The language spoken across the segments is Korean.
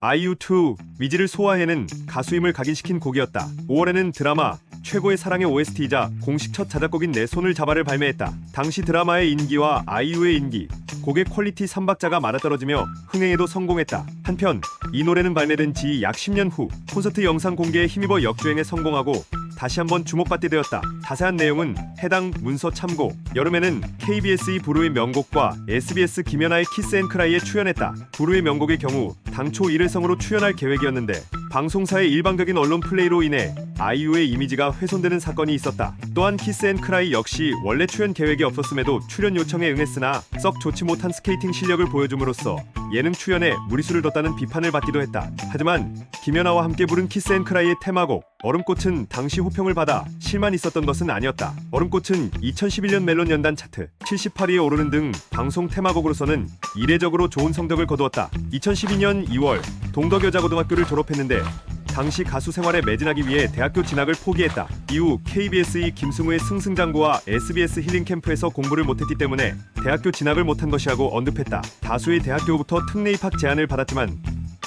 아이유2 위지를 소화해낸 가수임을 각인시킨 곡이었다. 5월에는 드라마 최고의 사랑의 OST이자 공식 첫 자작곡인 내 손을 잡아를 발매했다. 당시 드라마의 인기와 아이유의 인기, 곡의 퀄리티 3박자가 맞아떨어지며 흥행에도 성공했다. 한편 이 노래는 발매된 지 약 10년 후 콘서트 영상 공개에 힘입어 역주행에 성공하고 다시 한번 주목받게 되었다. 자세한 내용은 해당 문서 참고. 여름에는 KBS 부르의 명곡과 SBS 김연아의 키스앤크라이에 출연했다. 부르의 명곡의 경우 당초 일회성으로 출연할 계획이었는데 방송사의 일방적인 언론 플레이로 인해 아이유의 이미지가 훼손되는 사건이 있었다. 또한 키스앤크라이 역시 원래 출연 계획이 없었음에도 출연 요청에 응했으나 썩 좋지 못한 스케이팅 실력을 보여줌으로써 예능 출연에 무리수를 뒀다는 비판을 받기도 했다. 하지만 김연아와 함께 부른 키스앤크라이의 테마곡 얼음꽃은 당시 호평을 받아 실만 있었던 것은 아니었다. 얼음꽃은 2011년 멜론 연단 차트 78위에 오르는 등 방송 테마곡으로서는 이례적으로 좋은 성적을 거두었다. 2012년 2월 동덕여자고등학교를 졸업했는데 당시 가수 생활에 매진하기 위해 대학교 진학을 포기했다. 이후 KBS의 김승우의 승승장구와 SBS 힐링캠프에서 공부를 못했기 때문에 대학교 진학을 못한 것이라고 언급했다. 다수의 대학교부터 특례 입학 제안을 받았지만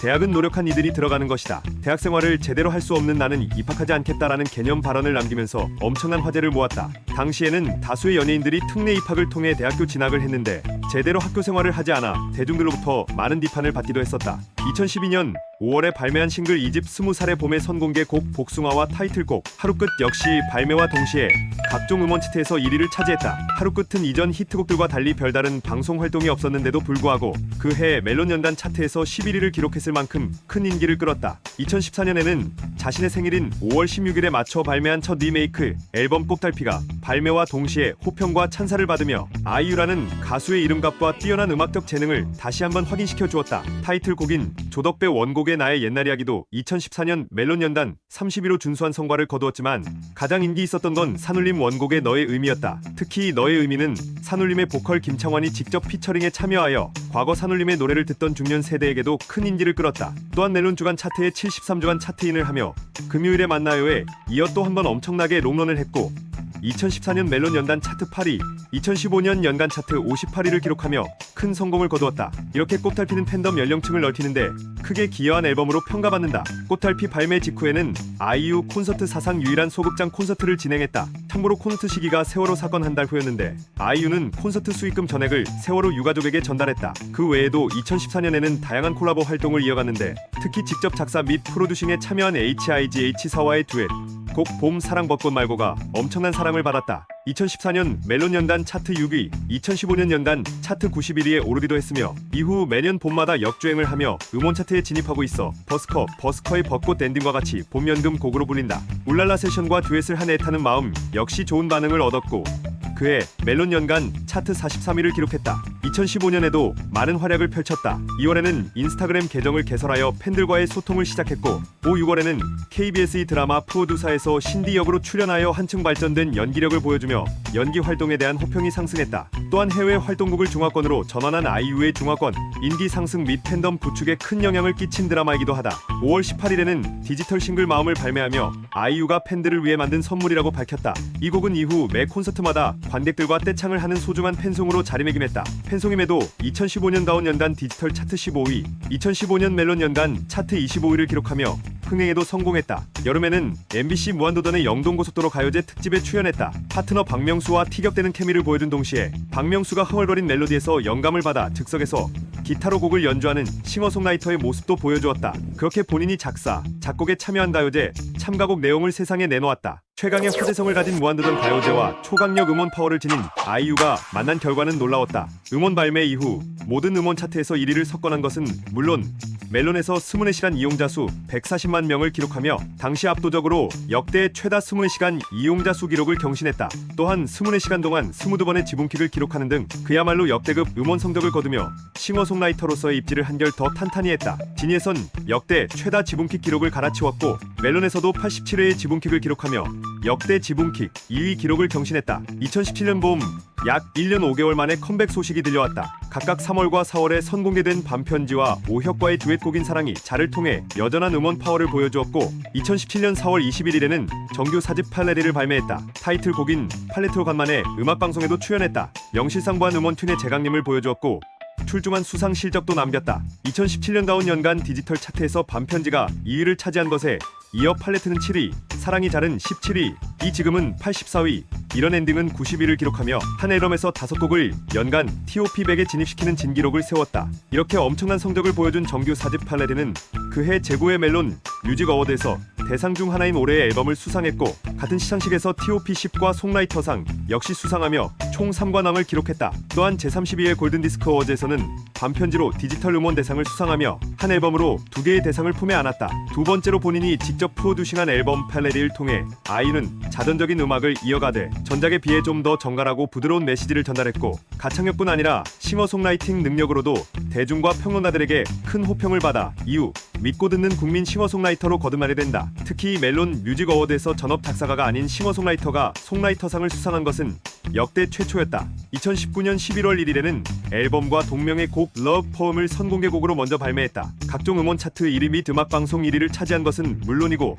대학은 노력한 이들이 들어가는 것이다. 대학 생활을 제대로 할 수 없는 나는 입학하지 않겠다라는 개념 발언을 남기면서 엄청난 화제를 모았다. 당시에는 다수의 연예인들이 특례 입학을 통해 대학교 진학을 했는데 제대로 학교 생활을 하지 않아 대중들로부터 많은 비판을 받기도 했었다. 2012년 5월에 발매한 싱글 2집 20살의 봄의 선공개곡 복숭아와 타이틀곡 하루끝 역시 발매와 동시에 각종 음원 차트에서 1위를 차지했다. 하루끝은 이전 히트곡들과 달리 별다른 방송 활동이 없었는데도 불구하고 그 해 멜론 연단 차트에서 11위를 기록했을 만큼 큰 인기를 끌었다. 2014년에는 자신의 생일인 5월 16일에 맞춰 발매한 첫 리메이크 앨범 꼭달피가 발매와 동시에 호평과 찬사를 받으며 아이유라는 가수의 이름값과 뛰어난 음악적 재능을 다시 한번 확인시켜 주었다. 타이틀곡인 조덕배 원곡의 나의 옛날 이야기도 2014년 멜론 연단 30위로 준수한 성과를 거두었지만 가장 인기 있었던 건 산울림 원곡의 너의 의미였다. 특히 너의 의미는 산울림의 보컬 김창완이 직접 피처링에 참여하여 과거 산울림의 노래를 듣던 중년 세대에게도 큰 인기를 끌었다. 또한 멜론 주간 차트에 73주간 차트인을 하며 금요일에 만나요에 이어 또 한 번 엄청나게 롱런을 했고 2014년 멜론 연단 차트 8위, 2015년 연간 차트 58위를 기록하며 큰 성공을 거두었다. 이렇게 꽃달피는 팬덤 연령층을 넓히는데 크게 기여한 앨범으로 평가받는다. 꽃달피 발매 직후에는 아이유 콘서트 사상 유일한 소극장 콘서트를 진행했다. 참고로 콘서트 시기가 세월호 사건 한 달 후였는데 아이유는 콘서트 수익금 전액을 세월호 유가족에게 전달했다. 그 외에도 2014년에는 다양한 콜라보 활동을 이어갔는데 특히 직접 작사 및 프로듀싱에 참여한 HIGH사와의 듀엣 곡 봄 사랑 벚꽃 말고가 엄청난 사랑을 받았다. 2014년 멜론 연단 차트 6위, 2015년 연간 차트 91위에 오르기도 했으며 이후 매년 봄마다 역주행을 하며 음원 차트에 진입하고 있어 버스커의 벚꽃 엔딩과 같이 봄 연금 곡으로 불린다. 울랄라 세션과 듀엣을 한 애타는 마음 역시 좋은 반응을 얻었고 그해 멜론 연간 차트 43위를 기록했다. 2015년에도 많은 활약을 펼쳤다. 2월에는 인스타그램 계정을 개설하여 팬들과의 소통을 시작했고 6월에는 KBS 드라마 프로듀사에서 신디 역으로 출연하여 한층 발전된 연기력을 보여주며 연기 활동에 대한 호평이 상승했다. 또한 해외 활동국을 중화권으로 전환한 아이유의 중화권 인기 상승 및 팬덤 구축에 큰 영향을 끼친 드라마이기도 하다. 5월 18일에는 디지털 싱글 마음을 발매하며 아이유가 팬들을 위해 만든 선물이라고 밝혔다. 이 곡은 이후 매 콘서트마다 관객들과 떼창을 하는 소중한 팬송으로 자리매김했다. 팬송임에도 2015년다운 연단 디지털 차트 15위, 2015년 멜론 연간 차트 25위를 기록하며 흥행에도 성공했다. 여름에는 MBC 무한도전의 영동고속도로 가요제 특집에 출연했다. 파트너 박명수와 티격대는 케미를 보여준 동시에 박명수가 흥얼거린 멜로디에서 영감을 받아 즉석에서 기타로 곡을 연주하는 싱어송라이터의 모습도 보여주었다. 그렇게 본인이 작사, 작곡에 참여한 가요제 참가곡 내용을 세상에 내놓았다. 최강의 화제성을 가진 무한도전 가요제와 초강력 음원 파워를 지닌 아이유가 만난 결과는 놀라웠다. 음원 발매 이후 모든 음원 차트에서 1위를 석권한 것은 물론 멜론에서 24시간 이용자 수 140만 명을 기록하며 당시 압도적으로 역대 최다 24시간 이용자 수 기록을 경신했다. 또한 24시간 동안 22번의 지분킥을 기록하는 등 그야말로 역대급 음원 성적을 거두며 싱어송라이터로서의 입지를 한결 더 탄탄히 했다. 진이에선 역대 최다 지분킥 기록을 갈아치웠고 멜론에서도 87회의 지분킥을 기록하며 역대 지분킥 2위 기록을 경신했다. 2017년 봄 약 1년 5개월 만에 컴백 소식이 들려왔다. 각각 3월과 4월에 선공개된 밤편지와 오혁과의 듀엣곡인 사랑이 자를 통해 여전한 음원 파워를 보여주었고 2017년 4월 21일에는 정규 4집 팔레리를 발매했다. 타이틀곡인 팔레트로 간만에 음악방송에도 출연했다. 명실상부한 음원 튠의 재강림을 보여주었고 출중한 수상 실적도 남겼다. 2017년 가온 연간 디지털 차트에서 반편지가 2위를 차지한 것에 이어 팔레트는 7위, 사랑이 잘은 17위, 이 지금은 84위, 이런 엔딩은 90위를 기록하며 한 앨범에서 5곡을 연간 TOP 100에 진입시키는 진기록을 세웠다. 이렇게 엄청난 성적을 보여준 정규 4집 팔레트는 그해 제고의 멜론 뮤직 어워드에서 대상 중 하나인 올해의 앨범을 수상했고 같은 시상식에서 TOP 10과 송라이터상 역시 수상하며 총 3관왕을 기록했다. 또한 제32회 골든디스크 어워즈에서는 반편지로 디지털 음원 대상을 수상하며 한 앨범으로 2개의 대상을 품에 안았다. 두 번째로 본인이 직접 프로듀싱한 앨범 팔레트를 통해 아이유는 자전적인 음악을 이어가되 전작에 비해 좀 더 정갈하고 부드러운 메시지를 전달했고 가창력뿐 아니라 싱어송라이팅 능력으로도 대중과 평론가들에게 큰 호평을 받아 이후 믿고 듣는 국민 싱어송라이터로 거듭나게 된다. 특히 멜론 뮤직 어워드에서 전업 작사가가 아닌 싱어송라이터가 송라이터상을 수상한 것은 역대 최초였다. 2019년 11월 1일에는 앨범과 동명의 곡 러브 포음을 선공개곡으로 먼저 발매했다. 각종 음원 차트 1위 및 음악방송 1위를 차지한 것은 물론이고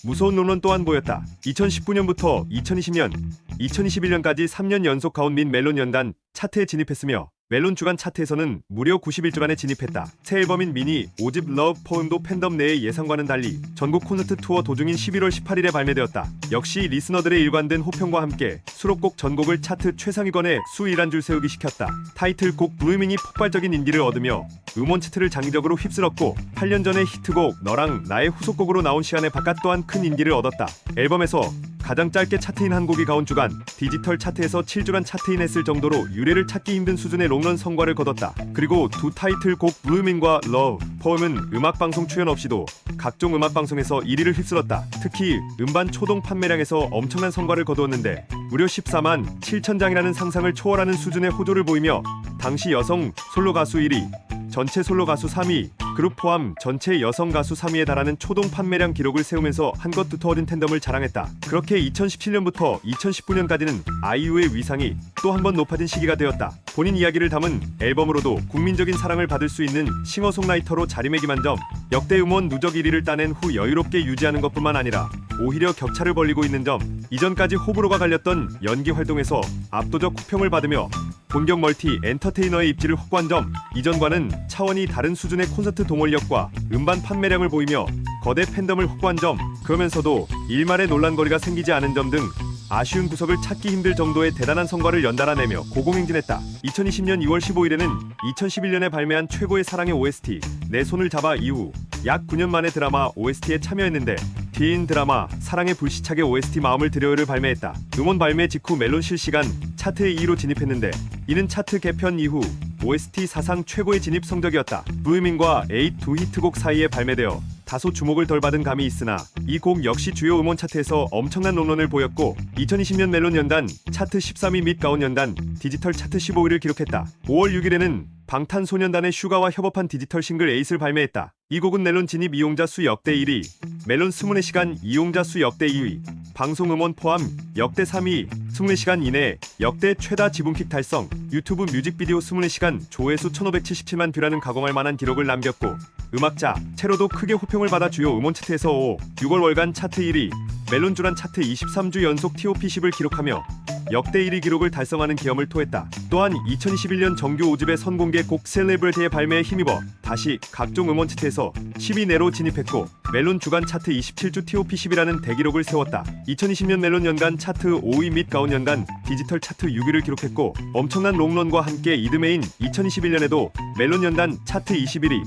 무서운 논란 또한 보였다. 2019년부터 2020년, 2021년까지 3년 연속 가온 민 멜론 연단 차트에 진입했으며 멜론 주간 차트에서는 무려 91주간에 진입했다. 새 앨범인 미니 5집 러브 포음도 팬덤 내의 예상과는 달리 전국 콘서트 투어 도중인 11월 18일에 발매되었다. 역시 리스너들의 일관된 호평과 함께 수록곡 전곡을 차트 최상위권에 수일한 줄 세우기 시켰다. 타이틀곡 블루밍이 폭발적인 인기를 얻으며 음원 차트를 장기적으로 휩쓸었고 8년 전에 히트곡 너랑 나의 후속곡으로 나온 시간의 바깥 또한 큰 인기를 얻었다. 앨범에서 가장 짧게 차트인 한 곡이 가온 주간 디지털 차트에서 7주간 차트인했을 정도로 유례를 찾기 힘든 수준의 롱런 성과를 거뒀다. 그리고 두 타이틀곡 블루밍과 러브 포음은 음악방송 출연 없이도 각종 음악방송에서 1위를 휩쓸었다. 특히 음반 초동 판매량에서 엄청난 성과를 거두었는데 무려 14만 7천 장이라는 상상을 초월하는 수준의 호조를 보이며 당시 여성 솔로 가수 1위, 전체 솔로 가수 3위, 그룹 포함 전체 여성 가수 3위에 달하는 초동 판매량 기록을 세우면서 한껏 두터워진 팬덤을 자랑했다. 그렇게 2017년부터 2019년까지는 아이유의 위상이 또 한 번 높아진 시기가 되었다. 본인 이야기를 담은 앨범으로도 국민적인 사랑을 받을 수 있는 싱어송라이터로 자리매김한 점, 역대 음원 누적 1위를 따낸 후 여유롭게 유지하는 것뿐만 아니라 오히려 격차를 벌리고 있는 점, 이전까지 호불호가 갈렸던 연기 활동에서 압도적 호평을 받으며 본격 멀티 엔터테이너의 입지를 확보한 점, 이전과는 차원이 다른 수준의 콘서트 동원력과 음반 판매량을 보이며 거대 팬덤을 확보한 점, 그러면서도 일말의 논란거리가 생기지 않은 점 등 아쉬운 구석을 찾기 힘들 정도의 대단한 성과를 연달아내며 고공행진했다. 2020년 2월 15일에는 2011년에 발매한 최고의 사랑의 OST 내 손을 잡아 이후 약 9년 만에 드라마 OST에 참여했는데 뒤인 드라마 사랑의 불시착의 OST 마음을 드려요를 발매했다. 음원 발매 직후 멜론 실시간 차트 2위로 진입했는데 이는 차트 개편 이후 OST 사상 최고의 진입 성적이었다. 블루밍과 8 두 히트곡 사이에 발매되어 다소 주목을 덜 받은 감이 있으나 이 곡 역시 주요 음원 차트에서 엄청난 롱런을 보였고 2020년 멜론 연단 차트 13위 및 가온 연단 디지털 차트 15위를 기록했다. 5월 6일에는 방탄소년단의 슈가와 협업한 디지털 싱글 에잇을 발매했다. 이 곡은 멜론 진입 이용자 수 역대 1위, 멜론 24시간 이용자 수 역대 2위, 방송 음원 포함 역대 3위, 24시간 이내 역대 최다 지분킥 달성, 유튜브 뮤직비디오 24시간 조회수 1577만 뷰라는 가공할 만한 기록을 남겼고 음악자 채로도 크게 호평을 받아 주요 음원 차트에서 5, 6월 월간 차트 1위, 멜론 주간 차트 23주 연속 TOP 10을 기록하며 역대 1위 기록을 달성하는 기염을 토했다. 또한 2021년 정규 5집의 선공개곡 셀레브리티의 발매에 힘입어 다시 각종 음원 차트에서 10위 내로 진입했고 멜론 주간 차트 27주 TOP 10이라는 대기록을 세웠다. 2020년 멜론 연간 차트 5위 및 가온 연간 디지털 차트 6위를 기록했고 엄청난 롱런과 함께 이듬해인 2021년에도 멜론 연단 차트 21위,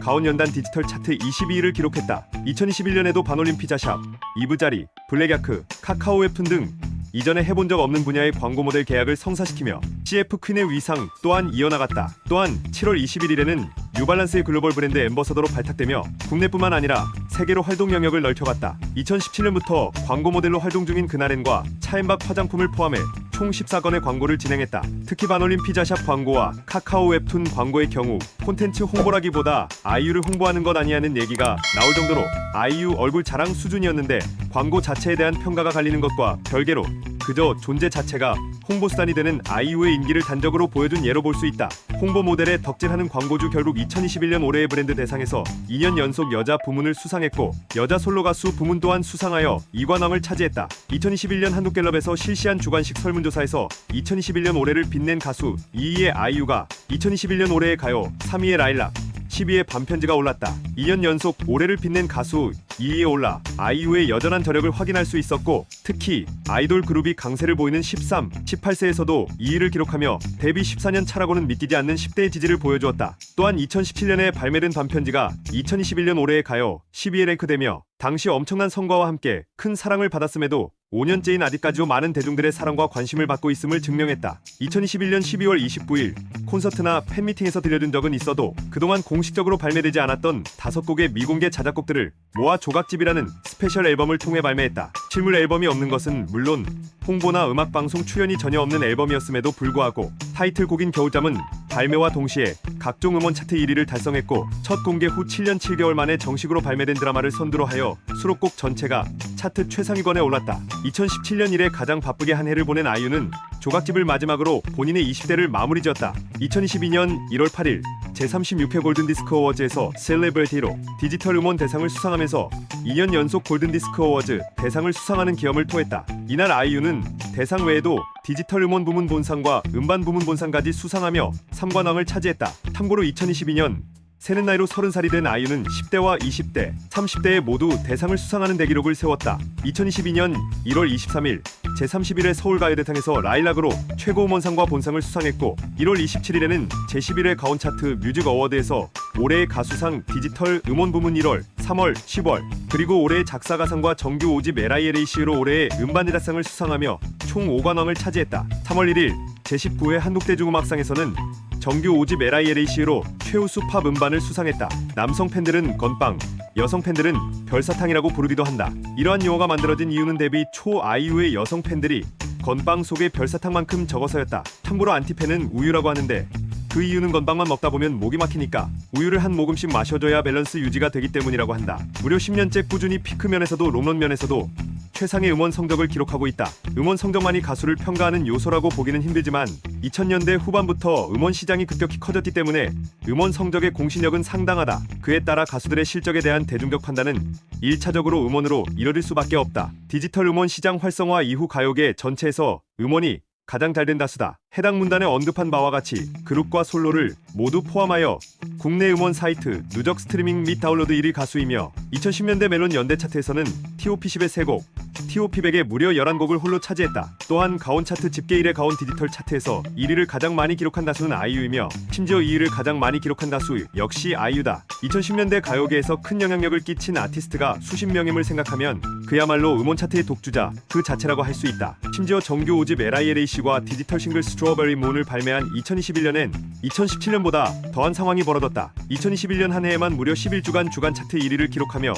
가온 연단 디지털 차트 22위를 기록했다. 2021년에도 반올림 피자샵, 이브자리, 블랙야크, 카카오 웹툰 등 이전에 해본 적 없는 분야의 광고 모델 계약을 성사시키며 CF 퀸의 위상 또한 이어나갔다. 또한 7월 21일에는 뉴발란스의 글로벌 브랜드 앰버서더로 발탁되며 국내뿐만 아니라 세계로 활동 영역을 넓혀갔다. 2017년부터 광고 모델로 활동 중인 그날엔과 차엠박 화장품을 포함해 총 14건의 광고를 진행했다. 특히 반올림 피자샵 광고와 카카오 웹툰 광고의 경우 콘텐츠 홍보라기보다 아이유를 홍보하는 것 아니냐는 얘기가 나올 정도로 아이유 얼굴 자랑 수준이었는데 광고 자체에 대한 평가가 갈리는 것과 별개로 그저 존재 자체가 홍보수단이 되는 아이유의 인기를 단적으로 보여준 예로 볼 수 있다. 홍보 모델에 덕질하는 광고주 결국 2021년 올해의 브랜드 대상에서 2년 연속 여자 부문을 수상했고 여자 솔로 가수 부문 또한 수상하여 2관왕을 차지했다. 2021년 한국갤럽에서 실시한 주관식 설문조사에서 2021년 올해를 빛낸 가수 2위의 아이유가 2021년 올해의 가요 3위의 라일락 10위에 반편지가 올랐다. 2년 연속 올해를 빛낸 가수 2위에 올라 아이유의 여전한 저력을 확인할 수 있었고 특히 아이돌 그룹이 강세를 보이는 13, 18세에서도 2위를 기록하며 데뷔 14년 차라고는 믿기지 않는 10대의 지지를 보여주었다. 또한 2017년에 발매된 반편지가 2021년 올해의 가요 10위에 랭크되며 당시 엄청난 성과와 함께 큰 사랑을 받았음에도 5년째인 아직까지도 많은 대중들의 사랑과 관심을 받고 있음을 증명했다. 2021년 12월 29일 콘서트나 팬미팅에서 들려준 적은 있어도 그동안 공식적으로 발매되지 않았던 5곡의 미공개 자작곡들을 모아 조각집이라는 스페셜 앨범을 통해 발매했다. 실물 앨범이 없는 것은 물론 홍보나 음악방송 출연이 전혀 없는 앨범이었음에도 불구하고 타이틀곡인 겨울잠은 발매와 동시에 각종 음원 차트 1위를 달성했고 첫 공개 후 7년 7개월 만에 정식으로 발매된 드라마를 선두로 하여 수록곡 전체가 차트 최상위권에 올랐다. 2017년 이래 가장 바쁘게 한 해를 보낸 아이유는 조각집을 마지막으로 본인의 20대를 마무리 지었다. 2012년 1월 8일 제36회 골든디스크 어워즈에서 셀레브리티로 디지털 음원 대상을 수상하면서 2년 연속 골든디스크 어워즈 대상을 수상하는 기염을 토했다. 이날 아이유는 대상 외에도 디지털 음원 부문 본상과 음반 부문 본상까지 수상하며 3관왕을 차지했다. 참고로 2022년 새는 나이로 30살이 된 아이유는 10대와 20대, 30대에 모두 대상을 수상하는 대기록을 세웠다. 2022년 1월 23일 제31회 서울가요대상에서 라일락으로 최고 음원상과 본상을 수상했고 1월 27일에는 제11회 가온차트 뮤직 어워드에서 올해의 가수상 디지털 음원 부문 1월, 3월, 10월 그리고 올해의 작사가상과 정규 5집 LILAC로 올해의 음반대작상을 수상하며 총 5관왕을 차지했다. 3월 1일 제19회 한국대중음악상에서는 정규 5집 LILAC로 최우수 팝 음반을 수상했다. 남성 팬들은 건빵, 여성 팬들은 별사탕이라고 부르기도 한다. 이러한 용어가 만들어진 이유는 데뷔 초 아이유의 여성 팬들이 건빵 속에 별사탕만큼 적어서였다. 참고로 안티팬은 우유라고 하는데 그 이유는 건빵만 먹다 보면 목이 막히니까 우유를 한 모금씩 마셔줘야 밸런스 유지가 되기 때문이라고 한다. 무려 10년째 꾸준히 피크면에서도 롱런면에서도 최상의 음원 성적을 기록하고 있다. 음원 성적만이 가수를 평가하는 요소라고 보기는 힘들지만 2000년대 후반부터 음원 시장이 급격히 커졌기 때문에 음원 성적의 공신력은 상당하다. 그에 따라 가수들의 실적에 대한 대중적 판단은 1차적으로 음원으로 이뤄질 수밖에 없다. 디지털 음원 시장 활성화 이후 가요계 전체에서 음원이 가장 잘된 가수다. 해당 문단에 언급한 바와 같이 그룹과 솔로를 모두 포함하여 국내 음원 사이트 누적 스트리밍 및 다운로드 1위 가수이며 2010년대 멜론 연대 차트에서는 TOP10의 3곡, TOP100의 무려 11곡을 홀로 차지했다. 또한 가온 차트 집계 1의 가온 디지털 차트에서 1위를 가장 많이 기록한 가수는 아이유이며 심지어 2위를 가장 많이 기록한 가수 역시 아이유다. 2010년대 가요계에서 큰 영향력을 끼친 아티스트가 수십 명임을 생각하면 그야말로 음원 차트의 독주자 그 자체라고 할 수 있다. 심지어 정규 5집 LILAC과 디지털 싱글 스트로베리 문을 발매한 2021년엔 2017년보다 더한 상황이 벌어졌다. 2021년 한 해에만 무려 11주간 주간 차트 1위를 기록하며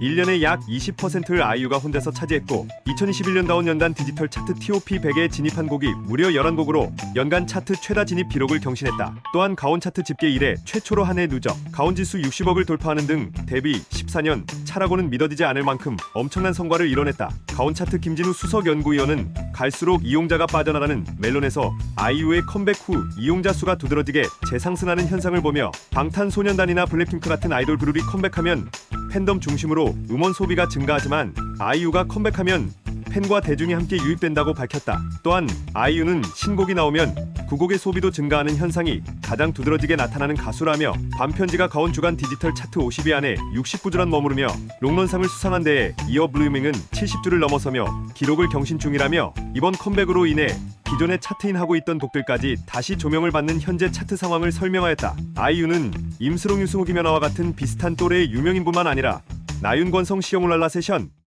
1년에 약 20%를 아이유가 혼자서 차지했고 2021년 다운 연단 디지털 차트 TOP100에 진입한 곡이 무려 11곡으로 연간 차트 최다 진입 기록을 경신했다. 또한 가온 차트 집계 이래 최초로 한 해 누적 가온 지수 60억을 돌파하는 등 데뷔 14년 차라고는 믿어지지 않을 만큼 엄청난 성과를 이뤄냈다. 가온 차트 김진우 수석 연구위원은 갈수록 이용자가 빠져나가는 멜론에서 아이유의 컴백 후 이용자 수가 두드러지게 재상승하는 현상을 보며 방탄소년단이나 블랙핑크 같은 아이돌 그룹이 컴백하면 팬덤 중심으로 음원 소비가 증가하지만 아이유가 컴백하면 팬과 대중이 함께 유입된다고 밝혔다. 또한 아이유는 신곡이 나오면 그 곡의 소비도 증가하는 현상이 가장 두드러지게 나타나는 가수라며 반편지가 가온 주간 디지털 차트 50위 안에 69주란 머무르며 롱런상을 수상한 데에 이어 블루밍은 70주를 넘어서며 기록을 경신 중이라며 이번 컴백으로 인해 기존의 차트인하고 있던 곡들까지 다시 조명을 받는 현재 차트 상황을 설명하였다. 아이유는 임수롱 유승우 김연아와 같은 비슷한 또래의 유명인뿐만 아니라 나윤 권성 시영울랄라 세션